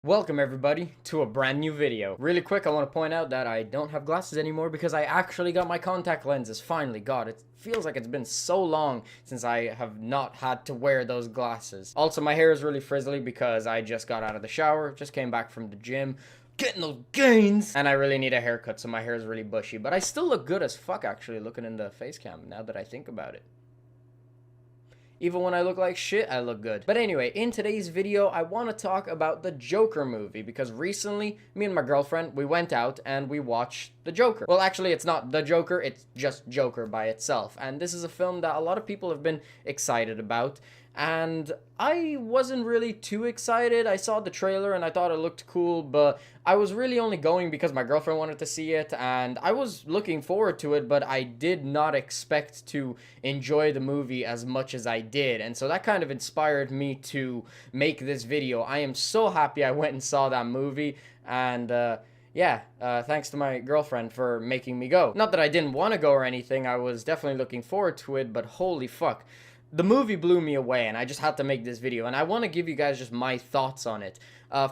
Welcome everybody to a brand new video. Really quick, I want to point out that I don't have glasses anymore because I actually got my contact lenses. Finally, God, it feels like it's been so long since I have not had to wear those glasses. Also, my hair is really frizzly because I just got out of the shower, just came back from the gym, getting those gains, and I really need a haircut, so my hair is really bushy. But I still look good as fuck actually looking in the face cam now that I think about it. Even when I look like shit, I look good. But anyway, in today's video, I want to talk about the Joker movie because recently, me and my girlfriend, we went out and we watched the Joker. Well, actually, it's not the Joker, it's just Joker by itself. And this is a film that a lot of people have been excited about. And I wasn't really too excited. I saw the trailer and I thought it looked cool, but I was really only going because my girlfriend wanted to see it and I was looking forward to it, but I did not expect to enjoy the movie as much as I did. And so that kind of inspired me to make this video. I am so happy I went and saw that movie, and thanks to my girlfriend for making me go. Not that I didn't want to go or anything, I was definitely looking forward to it, but holy fuck. The movie blew me away and I just had to make this video, and I want to give you guys just my thoughts on it.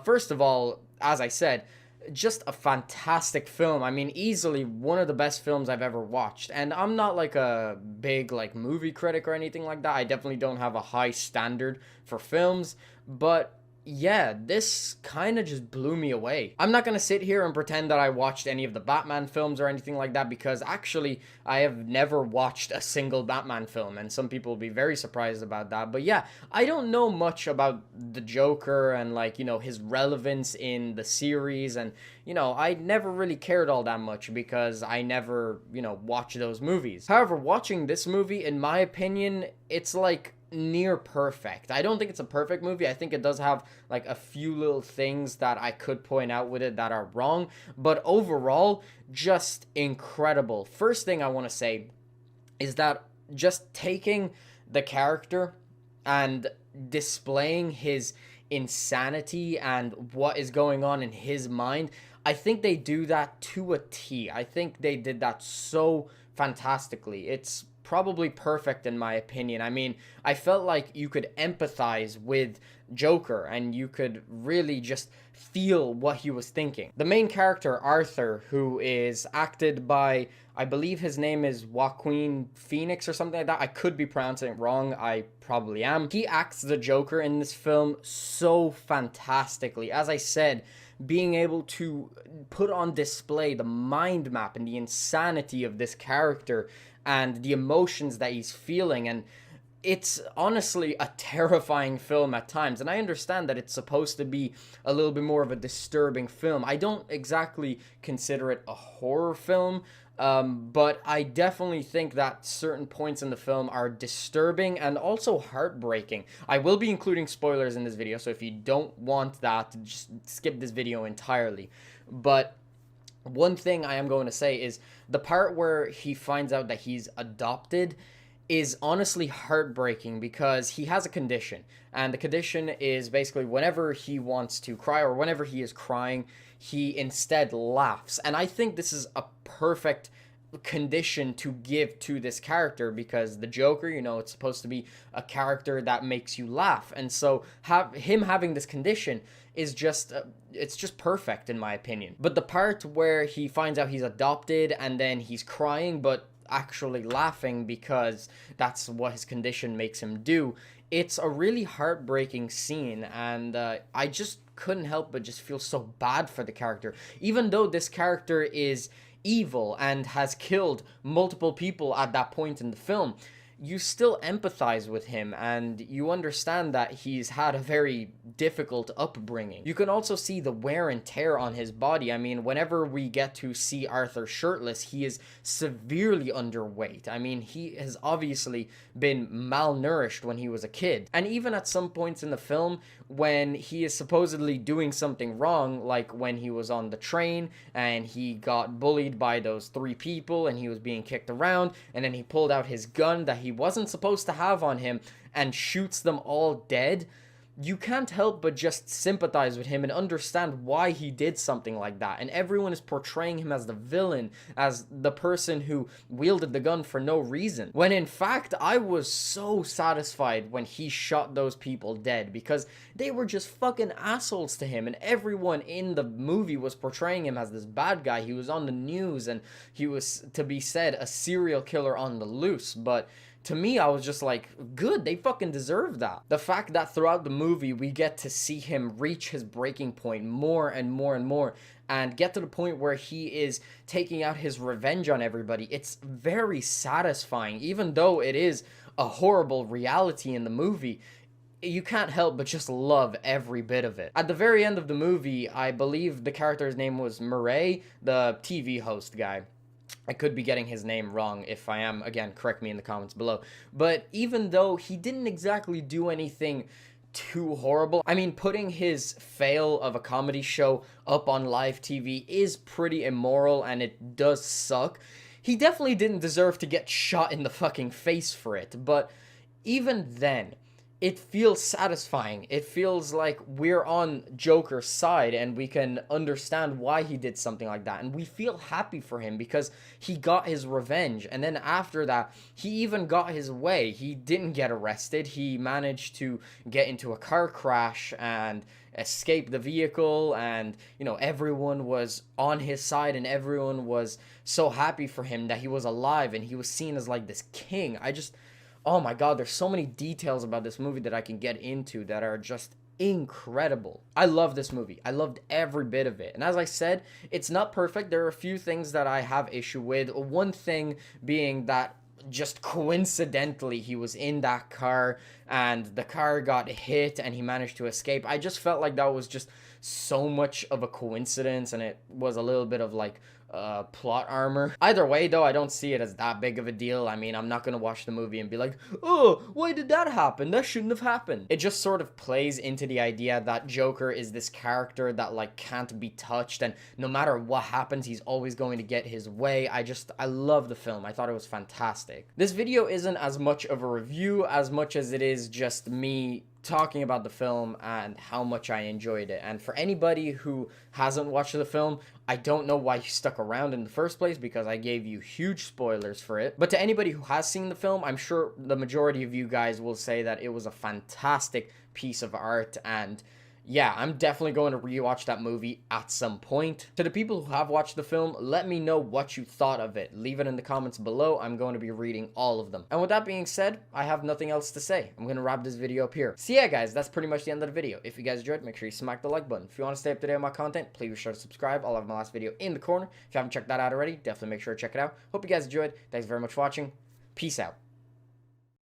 First of all, as I said, just a fantastic film. I mean, easily one of the best films I've ever watched. And I'm not like a big movie critic or anything like that. I definitely don't have a high standard for films, but yeah, this kind of just blew me away. I'm not gonna sit here and pretend that I watched any of the Batman films or anything like that, because actually I have never watched a single Batman film, and some people will be very surprised about that. But yeah, I don't know much about the Joker and his relevance in the series, and I never really cared all that much because I never watched those movies. However, watching this movie, in my opinion, it's like near perfect. I don't think it's a perfect movie. I think it does have a few little things that I could point out with it that are wrong, but overall, just incredible. First thing I want to say is that just taking the character and displaying his insanity and what is going on in his mind, I think they do that to a T. I think they did that so fantastically. It's probably perfect in my opinion. I mean, I felt like you could empathize with Joker and you could really just feel what he was thinking. The main character, Arthur, who is acted by, I believe his name is Joaquin Phoenix or something like that. I could be pronouncing it wrong. I probably am. He acts the Joker in this film so fantastically. As I said, being able to put on display the mind map and the insanity of this character and the emotions that he's feeling, and it's honestly a terrifying film at times. And I understand that it's supposed to be a little bit more of a disturbing film. I don't exactly consider it a horror film, but I definitely think that certain points in the film are disturbing and also heartbreaking. I will be including spoilers in this video, so if you don't want that, just skip this video entirely. But one thing I am going to say is the part where he finds out that he's adopted is honestly heartbreaking because he has a condition, and the condition is basically whenever he wants to cry or whenever he is crying, he instead laughs. And I think this is a perfect condition to give to this character because the Joker, it's supposed to be a character that makes you laugh, and so him having this condition is just it's just perfect in my opinion. But the part where he finds out he's adopted and then he's crying but actually laughing because that's what his condition makes him do, it's a really heartbreaking scene, and I just couldn't help but just feel so bad for the character, even though this character is evil and has killed multiple people at that point in the film. You still empathize with him and you understand that he's had a very difficult upbringing. You can also see the wear and tear on his body. I mean, whenever we get to see Arthur shirtless, he is severely underweight. I mean, he has obviously been malnourished when he was a kid. And even at some points in the film, when he is supposedly doing something wrong, like when he was on the train and he got bullied by those three people and he was being kicked around, and then he pulled out his gun that he wasn't supposed to have on him and shoots them all dead. you can't help but just sympathize with him and understand why he did something like that. And everyone is portraying him as the villain, as the person who wielded the gun for no reason. When in fact, I was so satisfied when he shot those people dead, because they were just fucking assholes to him. And everyone in the movie was portraying him as this bad guy. He was on the news and he was, to be said, a serial killer on the loose. But to me, I was just like, good, they fucking deserve that. The fact that throughout the movie, we get to see him reach his breaking point more and more and more, and get to the point where he is taking out his revenge on everybody, it's very satisfying. Even though it is a horrible reality in the movie, you can't help but just love every bit of it. At the very end of the movie, I believe the character's name was Murray, the TV host guy. I could be getting his name wrong. If I am, again, correct me in the comments below. But even though he didn't exactly do anything too horrible, I mean, putting his fail of a comedy show up on live TV is pretty immoral, and it does suck. He definitely didn't deserve to get shot in the fucking face for it, but even then, it feels satisfying. It feels like we're on Joker's side and we can understand why he did something like that. And we feel happy for him because he got his revenge. And then after that, he even got his way. He didn't get arrested. He managed to get into a car crash and escape the vehicle. And, you know, everyone was on his side and everyone was so happy for him that he was alive and he was seen as like this king. Oh my god, there's so many details about this movie that I can get into that are just incredible. I love this movie. I loved every bit of it. And as I said, it's not perfect. There are a few things that I have issue with. One thing being that just coincidentally he was in that car and the car got hit and he managed to escape. I just felt like that was just so much of a coincidence, and it was a little bit of like plot armor. Either way though, I don't see it as that big of a deal. I mean, I'm not gonna watch the movie and be like, oh, why did that happen? That shouldn't have happened. It just sort of plays into the idea that Joker is this character that like can't be touched, and no matter what happens, he's always going to get his way. I love the film. I thought it was fantastic. This video isn't as much of a review as much as it is just me talking about the film and how much I enjoyed it. And for anybody who hasn't watched the film, I don't know why you stuck around in the first place, because I gave you huge spoilers for it. But to anybody who has seen the film, I'm sure the majority of you guys will say that it was a fantastic piece of art, and yeah, I'm definitely going to rewatch that movie at some point. To the people who have watched the film, let me know what you thought of it. Leave it in the comments below. I'm going to be reading all of them. And with that being said, I have nothing else to say. I'm going to wrap this video up here. So yeah, guys, that's pretty much the end of the video. If you guys enjoyed, make sure you smack the like button. If you want to stay up to date on my content, please be sure to subscribe. I'll have my last video in the corner. If you haven't checked that out already, definitely make sure to check it out. Hope you guys enjoyed. Thanks very much for watching. Peace out.